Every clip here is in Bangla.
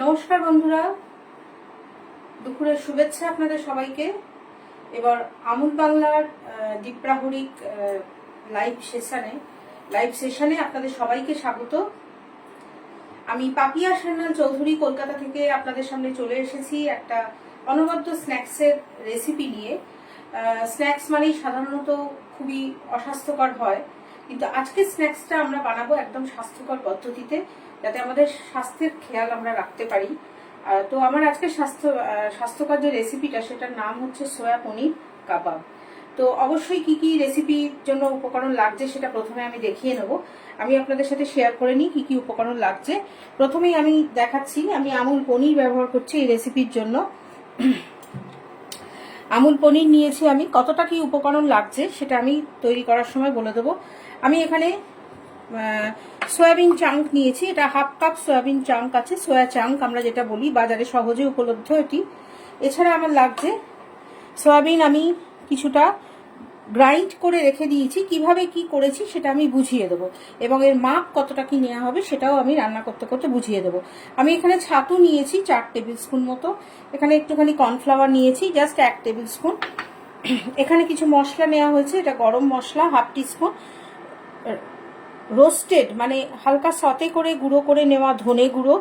নমস্কার বন্ধুরা, দুপুরের শুভেচ্ছা আপনাদের সবাইকে। এবার আমুল বাংলার দ্বীপ্রাহরিক লাইভ সেশনে আপনাদের সবাইকে স্বাগত। আমি পাপিয়া সান্যাল চৌধুরী কলকাতা থেকে আপনাদের সামনে চলে এসেছি একটা অনবদ্য স্ন্যাক্সের রেসিপি নিয়ে। স্ন্যাক্স মানেই সাধারণত খুবই অস্বাস্থ্যকর হয়, কিন্তু আজকের স্ন্যাক্সটা আমরা বানাবো একদম স্বাস্থ্যকর পদ্ধতিতে, যাতে আমাদের স্বাস্থ্যের খেয়াল আমরা রাখতে পারি। তো আমার আজকে স্বাস্থ্যকর যে রেসিপিটা, সেটার নাম হচ্ছে সোয়া পনির কাবাব। তো অবশ্যই কি কি রেসিপির জন্য উপকরণ লাগছে সেটা প্রথমে আমি দেখিয়ে নেব। আমি আপনাদের সাথে শেয়ার করে নিই কি কি উপকরণ লাগছে। প্রথমেই আমি দেখাচ্ছি, আমি আমুল পনির ব্যবহার করছি এই রেসিপির জন্য। আমুল পনির নিয়েছি আমি। কতটা কি উপকরণ লাগছে সেটা আমি তৈরি করার সময় বলে দেবো। আমি এখানে সয়াবিন চাঙ্ক নিয়েছি, এটা হাফ কাপ সয়াবিন চাঙ্ক আছে, সোয়া চাঙ্ক আমরা যেটা বলি, বাজারে সহজে উপলব্ধ এটি। এছাড়া আমার লাগছে সয়াবিন, আমি কিছুটা গ্রাইন্ড করে রেখে দিয়েছি। কিভাবে কি করেছি সেটা আমি বুঝিয়ে দেবো, এবং এর মাপ কতটা কি নেওয়া হবে সেটাও আমি রান্না করতে করতে বুঝিয়ে দেবো। আমি এখানে ছাতু নিয়েছি 4 টেবিল স্পুন মতো, এখানে একটুখানি কর্নফ্লাওয়ার নিয়েছি জাস্ট 1 টেবিল স্পুন। এখানে কিছু মশলা নেওয়া হয়েছে, এটা গরম মশলা হাফ টিস্পুন, রোস্টেড মানে হালকা সতে করে গুঁড়ো করে নেওয়া ধনে গুঁড়ো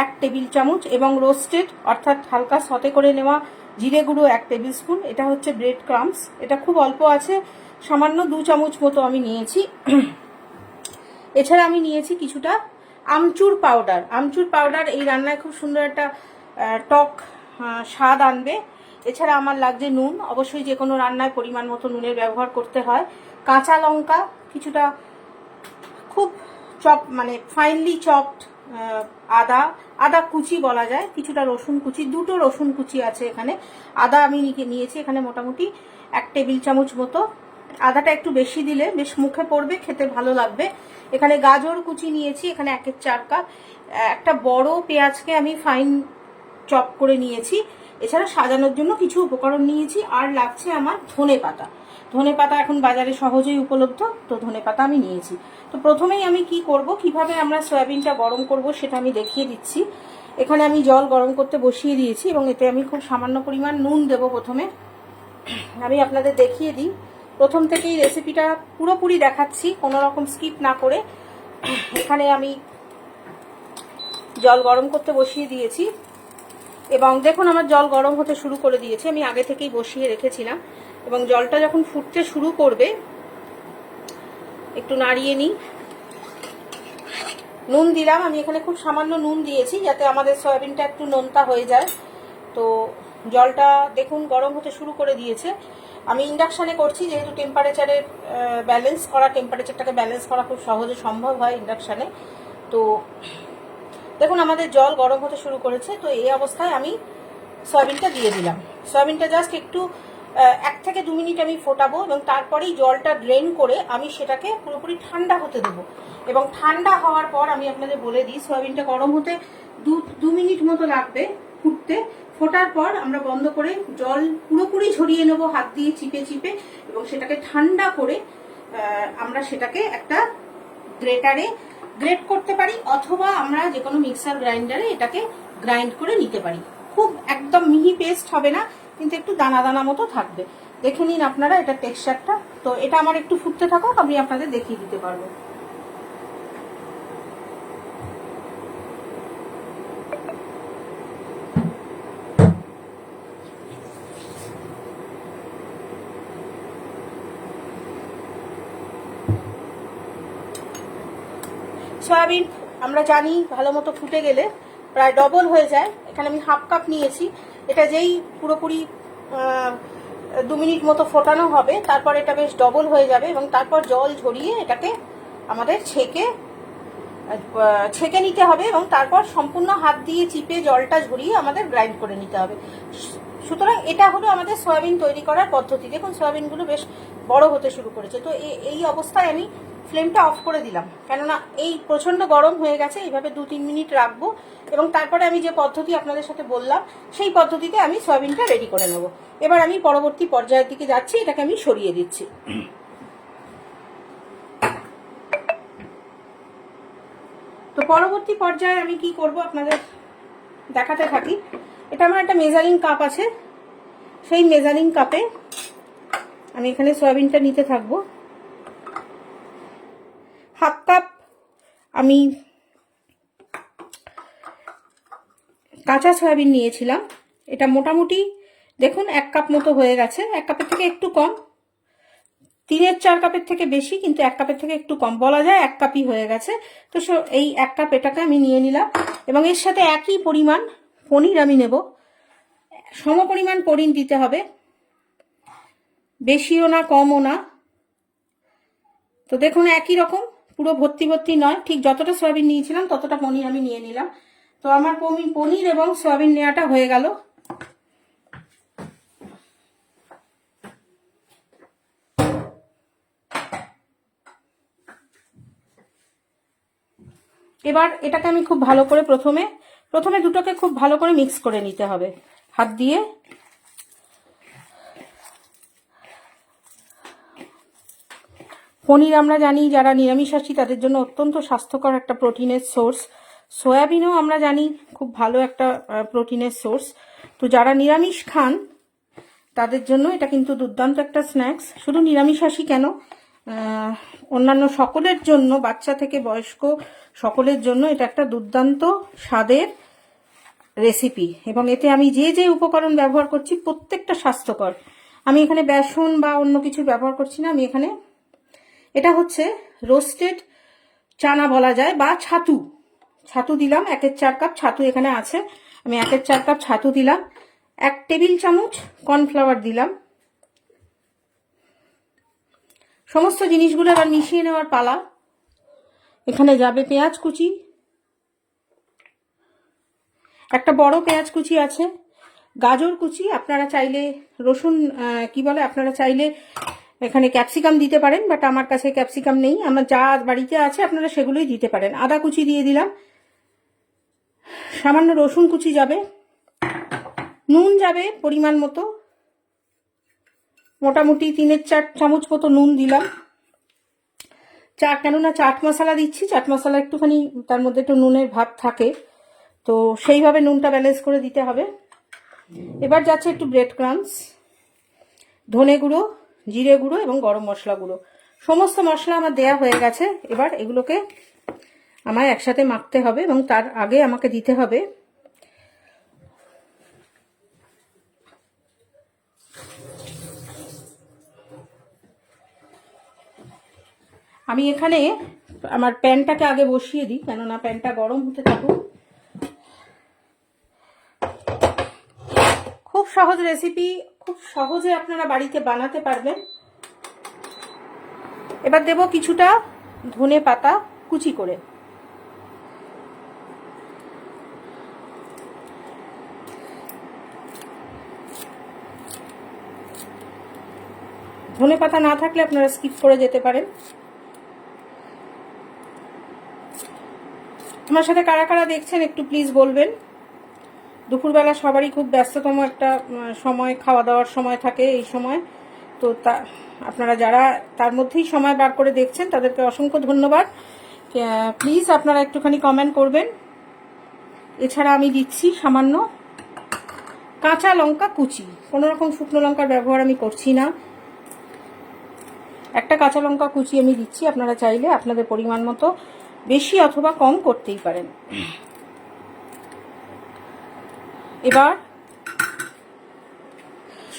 1 টেবিল চামচ, এবং রোস্টেড অর্থাৎ হালকা সতে করে নেওয়া জিরে গুঁড়ো 1 টেবিল স্পুন। এটা হচ্ছে ব্রেড ক্রাম্বস, এটা খুব অল্প আছে, সামান্য 2 চামচ মতো আমি নিয়েছি। এছাড়া আমি নিয়েছি কিছুটা আমচুর পাউডার। আমচুর পাউডার এই রান্নায় খুব সুন্দর একটা টক স্বাদ আনবে। এছাড়া আমার লাগছে নুন, অবশ্যই যে কোনো রান্নায় পরিমাণ মতো নুনের ব্যবহার করতে হয়। কাঁচা লঙ্কা কিছুটা, খুব মানে ফাইনলি চপড আদা কুচি বলা যায়, কিছুটা রসুন কুচি, 2টো রসুন কুচি আছে এখানে। আদা আমি নিয়েছি এখানে মোটামুটি 1 টেবিল চামচ মতো। আদাটা একটু বেশি দিলে বেশ মুখে পড়বে, খেতে ভালো লাগবে। এখানে গাজর কুচি নিয়েছি, এখানে 1/4 কাপ। একটা বড় পেঁয়াজকে আমি ফাইন চপ করে নিয়েছি। এছাড়া সাজানোর জন্য কিছু উপকরণ নিয়েছি। আর লাগছে আমার ধনে পাতা। ধনে পাতা এখন বাজারে সহজেই উপলব্ধ, তো ধনে পাতা আমি নিয়েছি। তো প্রথমেই আমি কি করব, কিভাবে আমরা সয়াবিনটা গরম করব সেটা আমি দেখিয়ে দিচ্ছি। এখানে আমি জল গরম করতে বসিয়ে দিয়েছি, এবং এতে আমি খুব সামান্য পরিমাণ নুন দেব প্রথমে। আমি আপনাদের দেখিয়ে দিই, প্রথম থেকেই রেসিপিটা পুরোপুরি দেখাচ্ছি, কোনো রকম স্কিপ না করে। এখানে আমি জল গরম করতে বসিয়ে দিয়েছি, এবং দেখুন আমার জল গরম হতে শুরু করে দিয়েছে। আমি আগে থেকেই বসিয়ে রেখেছিলাম, এবং জলটা যখন ফুটতে শুরু করবে একটু নাড়িয়ে নিই। নুন দিলাম, আমি এখানে খুব সামান্য নুন দিয়েছি যাতে আমাদের সয়াবিনটা একটু নোনতা হয়ে যায়। তো জলটা দেখুন গরম হতে শুরু করে দিয়েছে। আমি ইন্ডাকশানে করছি, যেহেতু টেম্পারেচারটাকে ব্যালেন্স করা খুব সহজে সম্ভব হয় ইন্ডাকশানে। তো দেখুন আমাদের জল গরম হতে শুরু করেছে। তো এই অবস্থায় আমি সয়াবিনটা দিয়ে দিলাম। সয়াবিনটা জাস্ট একটু 1 থেকে 2 মিনিট আমি ফোটাবো, এবং তারপরেই জলটা ড্রেন করে আমি সেটাকে পুরোপুরি ঠান্ডা হতে দেবো। এবং ঠান্ডা হওয়ার পর আমি আপনাদের বলে দিই, সয়াবিনটা গরম হতে 2 মিনিট মতো লাগবে ফুটতে। ফোটার পর আমরা বন্ধ করে জল পুরোপুরি ঝরিয়ে নেবো হাত দিয়ে চিপে চিপে, এবং সেটাকে ঠান্ডা করে আমরা সেটাকে একটা গ্রেটারে গ্রেট করতে পারি, অথবা আমরা যে কোনো মিক্সার গ্রাইন্ডারে এটাকে গ্রাইন্ড করে নিতে পারি। খুব একদম মিহি পেস্ট হবে না, কিন্তু একটু দানা দানা মতো থাকবে। দেখে নিন আপনারা এটা টেক্সচারটা। তো এটা আমার একটু ফুটতে থাকুক, আমি আপনাদের দেখিয়ে দিতে পারবো। সয়াবিন আমরা জানি ভালো মতো ফুটে গেলে প্রায় ডবল হয়ে যায়। এখানে আমি হাফ কাপ নিয়েছি। এটা যেই পুরোপুরি 2 মিনিট মতো ফোটানো হবে, তারপর এটা বেশ ডবল হয়ে যাবে, এবং তারপর জল ঝরিয়ে এটাকে আমাদের ছেঁকে নিতে হবে, এবং তারপর সম্পূর্ণ হাত দিয়ে চিপে জলটা ঝরিয়ে আমাদের গ্রাইন্ড করে নিতে হবে। সুতরাং এটা হলো আমাদের সয়াবিন তৈরি করার পদ্ধতি। দেখুন সয়াবিনগুলো বেশ বড় হতে শুরু করেছে। তো এই অবস্থায় আমি ফ্লেমটা অফ করে দিলাম, কেননা এই প্রচণ্ড গরম হয়ে গেছে। এইভাবে 2-3 মিনিট রাখবো, এবং তারপরে আমি যে পদ্ধতি আপনাদের সাথে বললাম সেই পদ্ধতিতে আমি সয়াবিনটা রেডি করে নেব। এবার আমি পরবর্তী পর্যায়ের দিকে যাচ্ছি, এটাকে আমি সরিয়ে দিচ্ছি। তো পরবর্তী পর্যায়ে আমি কি করব আপনাদের দেখাতে থাকি। এটা আমার একটা মেজারিং কাপ আছে, সেই মেজারিং কাপে আমি এখানে সয়াবিনটা নিতে থাকবো। হাফ কাপ আমি কাঁচা সয়াবিন নিয়েছিলাম। এটা মোটামুটি দেখুন 1 কাপ মতো হয়ে গেছে, 1 কাপের থেকে একটু কম, 3-4 কাপের থেকে বেশি, কিন্তু 1 কাপের থেকে একটু কম, বলা যায় 1 কাপই হয়ে গেছে। তো এই 1 কাপ এটাকে আমি নিয়ে নিলাম, এবং এর সাথে একই পরিমাণ পনির আমি নেব। সম পরিমাণ পনির দিতে হবে, বেশিও না কমও না। তো দেখুন একই রকম, পুরো ভর্তি ভর্তি নয়, ঠিক যতটা সয়াবিন নিয়েছিলাম ততটা পনির আমি নিয়ে নিলাম। তো আমার পনির এবং সয়াবিন নেওয়াটা হয়ে গেল। এবার এটাকে আমি খুব ভালো করে প্রথমে দুটোকে খুব ভালো করে মিক্স করে নিতে হবে হাত দিয়ে। পনির আমরা জানি যারা নিরামিষাশী তাদের জন্য অত্যন্ত স্বাস্থ্যকর একটা প্রোটিনের সোর্স। সয়াবিনও আমরা জানি খুব ভালো একটা প্রোটিনের সোর্স। তো যারা নিরামিষ খান তাদের জন্য এটা কিন্তু দুর্দান্ত একটা স্ন্যাক্স। শুধু নিরামিষাশী কেন, অন্যান্য সকলের জন্য, বাচ্চা থেকে বয়স্ক সকলের জন্য এটা একটা দুর্দান্ত স্বাদের রেসিপি। এবং এতে আমি যে যে উপকরণ ব্যবহার করছি প্রত্যেকটা স্বাস্থ্যকর। আমি এখানে বেসন বা অন্য কিছু ব্যবহার করছি না। আমি এখানে এটা হচ্ছে রোস্টেড চানা বলা যায়, বা ছাতু দিলাম। 1/4 কাপ ছাতু এখানে আছে, আমি 1/4 কাপ ছাতু দিলাম। 1 টেবিল চামচ কর্নফ্লাওয়ার দিলাম। সমস্ত জিনিসগুলো এবার মিশিয়ে নেওয়ার পালা। এখানে যাবে পেঁয়াজ কুচি, একটা বড় পেঁয়াজ কুচি আছে, গাজর কুচি, আপনারা চাইলে রসুন আপনারা চাইলে এখানে ক্যাপসিকাম দিতে পারেন, বাট আমার কাছে ক্যাপসিকাম নেই। আমার যা বাড়িতে আছে আপনারা সেগুলোই দিতে পারেন। আদা কুচি দিয়ে দিলাম, সামান্য রসুন কুচি যাবে, নুন যাবে পরিমাণ মতো, মোটামুটি 3-4 চামচ মতো নুন দিলাম। কেননা চাট মশলা দিচ্ছি, চাট মশলা একটুখানি তার মধ্যে একটু নুনের ভাব থাকে, তো সেইভাবে নুনটা ব্যালেন্স করে দিতে হবে। এবার যাচ্ছে একটু ব্রেড ক্রাম্বস, ধনে গুঁড়ো, জিরে গুঁড়ো এবং গরম মশলা গুঁড়ো। সমস্ত মশলা আমার দেয়া হয়ে গেছে। এবার এগুলোকে আমায় একসাথে মাখতে হবে, এবং তার আগে আমাকে দিতে হবে আমি এখানে আমার প্যানটাকে আগে বসিয়ে দিই, কেননা প্যানটা গরম হতে থাকুক। খুব সহজ রেসিপি, খুব সহজে আপনারা বাড়িতে বানাতে পারবেন। এবার দেব কিছুটা ধনে পাতা কুচি করে। ধনে পাতা না থাকলে আপনারা স্কিপ করে যেতে পারেন। আমার সাথে কারা কারা দেখছেন একটু প্লিজ বলবেন। দুপুরবেলা সবারই খুব ব্যস্ততম একটা সময়, খাওয়া দাওয়ার সময় থাকে এই সময়, তো আপনারা যারা তার মধ্যেই সময় বার করে দেখছেন তাদেরকে অসংখ্য ধন্যবাদ। প্লিজ আপনারা একটুখানি কমেন্ট করবেন। এছাড়া আমি দিচ্ছি সামান্য কাঁচা লঙ্কা কুচি, কোনো রকম শুকনো লঙ্কার ব্যবহার আমি করছি না। একটা কাঁচা লঙ্কা কুচি আমি দিচ্ছি, আপনারা চাইলে আপনাদের পরিমাণ মতো বেশি অথবা কম করতেই পারেন। এবার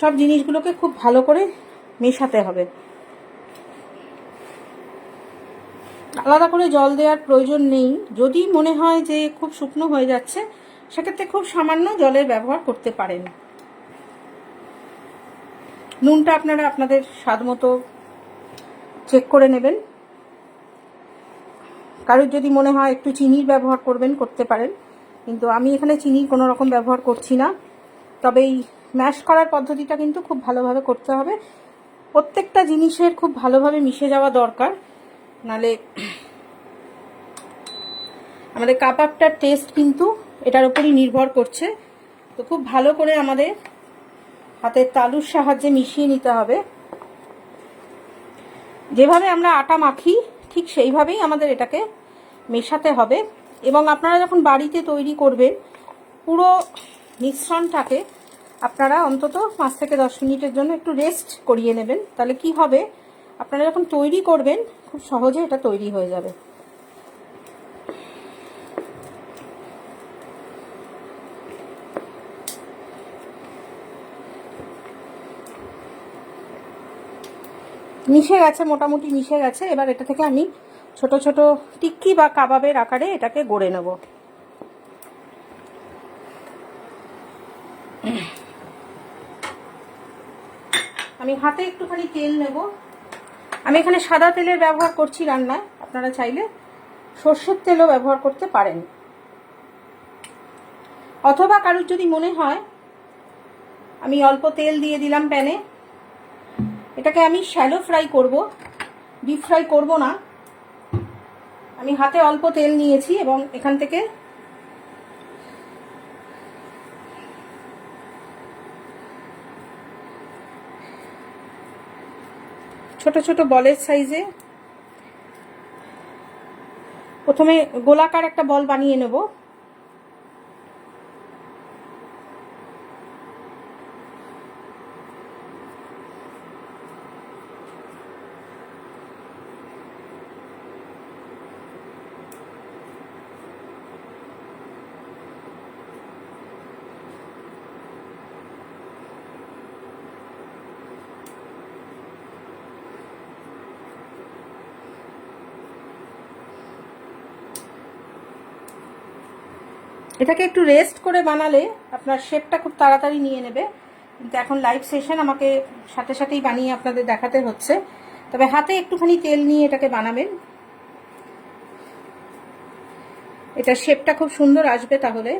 সব জিনিসগুলোকে খুব ভালো করে মেশাতে হবে। আলাদা করে জল দেওয়ার প্রয়োজন নেই। যদি মনে হয় যে খুব শুকনো হয়ে যাচ্ছে, সেক্ষেত্রে খুব সামান্য জলের ব্যবহার করতে পারেন। নুনটা আপনারা আপনাদের স্বাদ মতো চেক করে নেবেন। কারোর যদি মনে হয় একটু চিনির ব্যবহার করবেন, করতে পারেন, কিন্তু আমি এখানে চিনির কোনো রকম ব্যবহার করছি না। তবে এই ম্যাশ করার পদ্ধতিটা কিন্তু খুব ভালোভাবে করতে হবে। প্রত্যেকটা জিনিসের খুব ভালোভাবে মিশে যাওয়া দরকার, নালে আমাদের কাবাবটার টেস্ট কিন্তু এটার উপরই নির্ভর করছে। তো খুব ভালো করে আমাদের হাতের তালুর সাহায্যে মিশিয়ে নিতে হবে। যেভাবে আমরা আটা মাখি ঠিক সেইভাবেই আমাদের এটাকে মেশাতে হবে। এবং আপনারা যখন বাড়িতে তৈরি করবেন পুরো মিশ্রণটাকে আপনারা অন্তত 5 থেকে 10 মিনিটের জন্য একটু রেস্ট করিয়ে নেবেন। তাহলে কি হবে, আপনারা যখন তৈরি করবেন খুব সহজে এটা তৈরি হয়ে যাবে। মিশে গেছে, মোটামুটি মিশে গেছে। এবার এটা থেকে আমি ছোট ছোট টিক্কি বা কাবাবের আকারে এটাকে গড়ে নেব। আমি হাতে একটুখানি তেল নেব। আমি এখানে সাদা তেলের ব্যবহার করছি রান্নায়, আপনারা চাইলে সর্ষের তেলও ব্যবহার করতে পারেন। অথবা কারোর যদি মনে হয়, আমি অল্প তেল দিয়ে দিলাম প্যানে। এটাকে আমি শ্যালো ফ্রাই করব, ডিপ ফ্রাই করব না। আমি হাতে অল্প তেল নিয়েছি এবং এখান থেকে ছোট ছোট বলের সাইজে প্রথমে গোলাকার একটা বল বানিয়ে নেব। এটাকে একটু রেস্ট করে বানালে আপনার শেপটা খুব তাড়াতাড়ি নিয়ে নেবে। কিন্তু এখন লাইভ সেশন, আমাকে সাথে সাথেই বানিয়ে আপনাদের দেখাতে হচ্ছে। তবে হাতে একটুখানি তেল নিয়ে এটাকে বানাবেন, এটা শেপটা খুব সুন্দর আসবে। তাহলে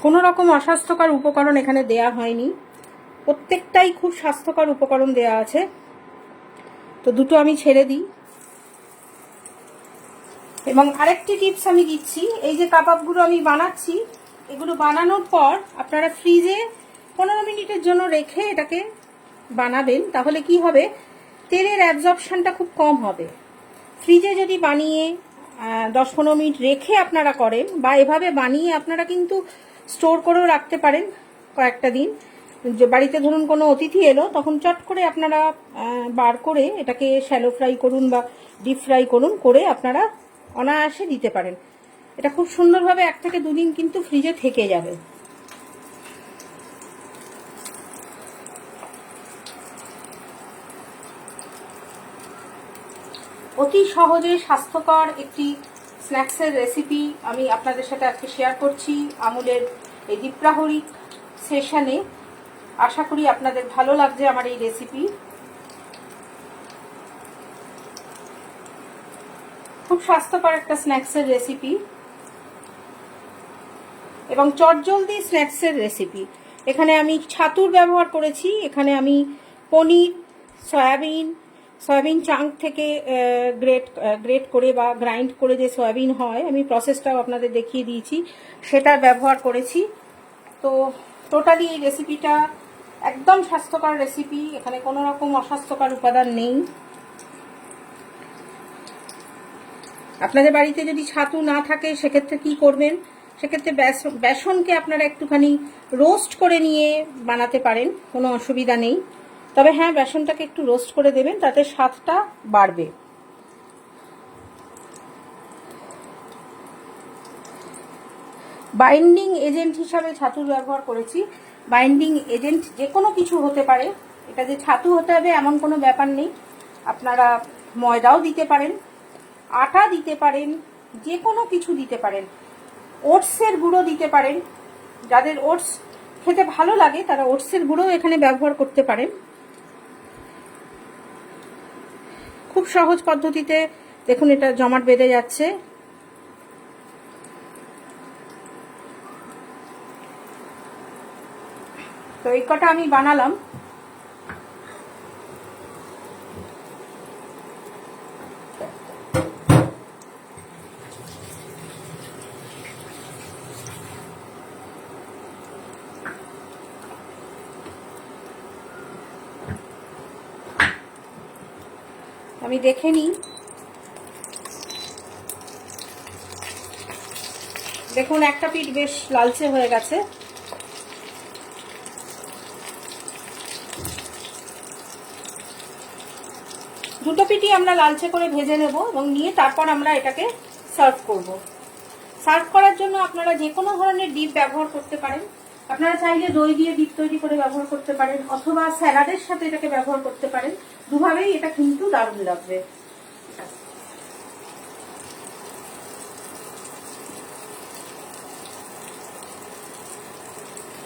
কোনো রকম অস্বাস্থ্যকর উপকরণ এখানে দেয়া হয়নি, প্রত্যেকটাই খুব স্বাস্থ্যকর উপকরণ দেয়া আছে। তো দুটো আমি ছেড়ে দিই। এবং আরেকটি টিপস আমি দিচ্ছি, এই যে কাবাবগুলো আমি বানাচ্ছি, এগুলো বানানোর পর আপনারা ফ্রিজে 15 মিনিটের জন্য রেখে এটাকে বানাবেন। তাহলে কি হবে, তেলের অ্যাবজর্পশনটা খুব কম হবে। ফ্রিজে যদি বানিয়ে 10-15 মিনিট রেখে আপনারা করেন, বা এভাবে বানিয়ে আপনারা কিন্তু স্টোর করেও রাখতে পারেন কয়েকটা দিন। যে বাড়িতে ধরুন কোনো অতিথি এলো, তখন চট করে আপনারা বার করে এটাকে শ্যালো ফ্রাই করুন বা ডিপ ফ্রাই করুন, করে আপনারা অনায়াসে দিতে পারেন। এটা খুব সুন্দরভাবে 1 থেকে 2 দিন কিন্তু ফ্রিজে থেকে যাবে। অতি সহজে স্বাস্থ্যকর একটি স্ন্যাক্সের রেসিপি আমি আপনাদের সাথে আজকে শেয়ার করছি আমুলের এই দ্বীপ্রাহরিক সেশনে। আশা করি আপনাদের ভালো লাগছে আমার এই রেসিপি। খুব স্বাস্থ্যকর একটা স্ন্যাক্সের রেসিপি এবং চটজলদি স্ন্যাক্সের রেসিপি। এখানে আমি ছাতুর ব্যবহার করেছি, এখানে আমি পনির, সয়াবিন চাঙ্ক থেকে গ্রেট করে বা গ্রাইন্ড করে যে সয়াবিন হয়, আমি প্রসেসটাও আপনাদের দেখিয়ে দিয়েছি, সেটার ব্যবহার করেছি। তো টোটালি এই রেসিপিটা একদম স্বাস্থ্যকর রেসিপি, এখানে কোনো রকম অস্বাস্থ্যকর উপাদান নেই। আপনাদের বাড়িতে যদি ছাতু না থাকে সেক্ষেত্রে কি করবেন, সেক্ষেত্রে বেসনকে আপনারা একটুখানি রোস্ট করে নিয়ে বানাতে পারেন, কোনো অসুবিধা নেই। তবে হ্যাঁ, বেসনটাকে একটু রোস্ট করে দেবেন, তাতে স্বাদটা বাড়বে। বাইন্ডিং এজেন্ট হিসাবে ছাতুর ব্যবহার করেছি। বাইন্ডিং এজেন্ট যে কোনো কিছু হতে পারে, এটা যে ছাতু হতে হবে এমন কোনো ব্যাপার নেই। আপনারা ময়দাও দিতে পারেন, আটা দিতে পারেন, যে কোনো কিছু দিতে পারেন, ওটসের গুঁড়ো দিতে পারেন। যাদের ওটস খেতে ভালো লাগে তারা ওটসের গুঁড়ো এখানে ব্যবহার করতে পারেন। খুব সহজ পদ্ধতিতে দেখুন এটা জমাট বেঁধে যাচ্ছে। তো এই কটা আমি বানালাম। আমি দেখে নিই। দেখুন একটা পিঠ বেশ লালচে হয়ে গেছে। দুটো পিঠই আমরা লালচে করে ভেজে নেব এবং নিয়ে তারপর আমরা এটাকে সার্ভ করব। সার্ভ করার জন্য আপনারা যে কোনো ধরনের ডিপ ব্যবহার করতে পারেন। আপনারা চাইলে দই দিয়ে ডিপ তৈরি করে ব্যবহার করতে পারেন, অথবা স্যালাডের সাথে এটাকে ব্যবহার করতে পারেন। দুভাবেই এটা কিন্তু দারুণ লাগবে।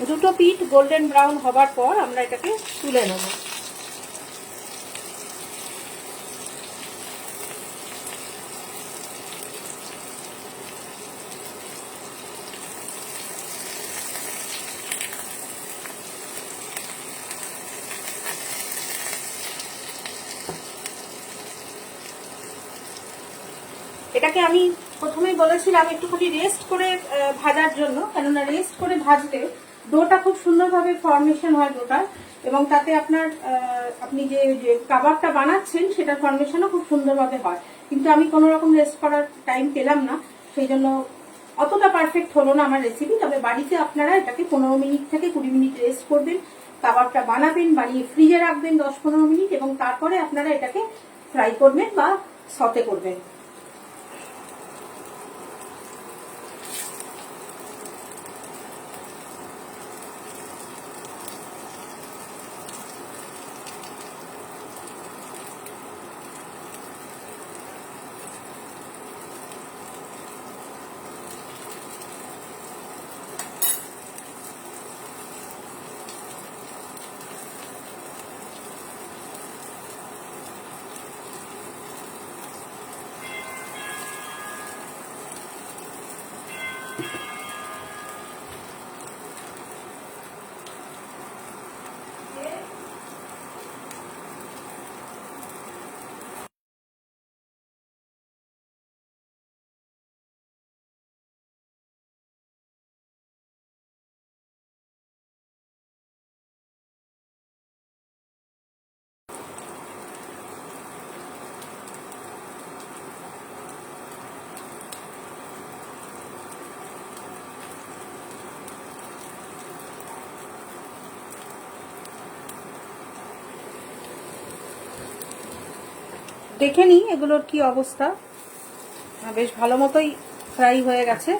দুটো পিঠ গোল্ডেন ব্রাউন হবার পর আমরা এটাকে তুলে নেব। এটাকে আমি প্রথমেই বলেছিলাম একটুখানি রেস্ট করে ভাজার জন্য, কেননা রেস্ট করে ভাজলে ডোটা খুব সুন্দরভাবে ফর্মেশন হয় ডোটার, এবং তাতে আপনি যে কাবাবটা বানাচ্ছেন সেটার ফর্মেশনও খুব সুন্দরভাবে হয়। কিন্তু আমি কোনো রকম রেস্ট করার টাইম পেলাম না, সেই জন্য অতটা পারফেক্ট হলো না আমার রেসিপি। তবে বাড়িতে আপনারা এটাকে 15 মিনিট থেকে 20 মিনিট রেস্ট করবেন, কাবাবটা বানাবেন, বানিয়ে ফ্রিজে রাখবেন 10-15 মিনিট, এবং তারপরে আপনারা এটাকে ফ্রাই করবেন বা সতে করবেন। দেখে নিই এগুলোর কি অবস্থা। বেশ ভালো মতোই ফ্রাই হয়ে গেছে।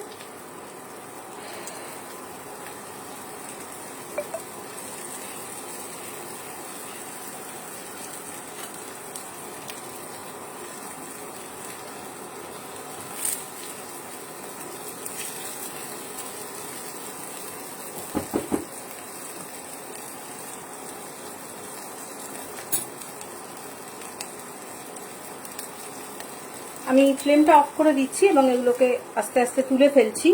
আমি ফ্লেমটা অফ করে দিচ্ছি এবং এগুলোকে আস্তে আস্তে তুলে ফেলছি।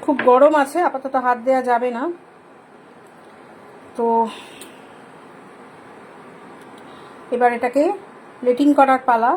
খুব গরম আছে, আপাতত হাত দেওয়া যাবে না। তো এবার এটাকে প্লেটিং করার পালা।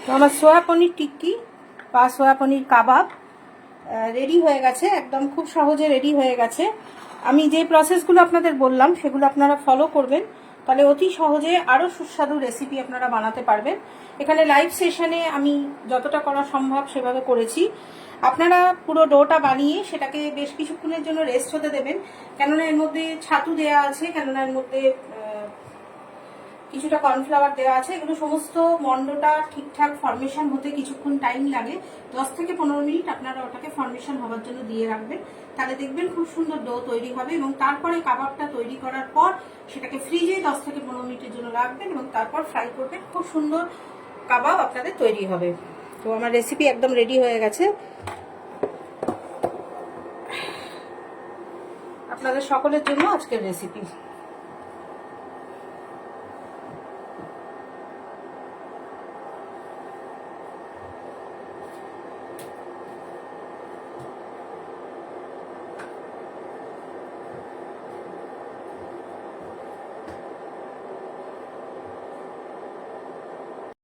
তো আমার সোয়া পনির টিক্কি বা সোয়া পনির কাবাব রেডি হয়ে গেছে, একদম খুব সহজে রেডি হয়ে গেছে। আমি যে প্রসেসগুলো আপনাদের বললাম সেগুলো আপনারা ফলো করবেন, তাহলে অতি সহজে আরও সুস্বাদু রেসিপি আপনারা বানাতে পারবেন। এখানে লাইভ সেশনে আমি যতটা করা সম্ভব সেভাবে করেছি। আপনারা পুরো ডোটা বানিয়ে সেটাকে বেশ কিছুক্ষণের জন্য রেস্ট হতে দেবেন, কেননা এর মধ্যে ছাতু দেওয়া আছে, কেননা এর মধ্যে কিছুটা কর্নফ্লাওয়ার দেওয়া আছে। এগুলো সমস্ত মন্ডটা ঠিকঠাক ফর্মেশন হতে কিছুক্ষণ টাইম লাগে। 10 থেকে 15 মিনিট আপনারা ওটাকে ফর্মেশন হওয়ার জন্য দিয়ে রাখবেন, তাহলে দেখবেন খুব সুন্দর ডো তৈরি হবে। এবং তারপরে কাবাবটা তৈরি করার পর সেটাকে ফ্রিজে 10 থেকে 15 মিনিটের জন্য রাখবেন এবং তারপর ফ্রাই করবেন। খুব সুন্দর কাবাব আপনাদের তৈরি হবে। তো আমার রেসিপি একদম রেডি হয়ে গেছে। আপনাদের সকলের জন্য আজকের রেসিপি।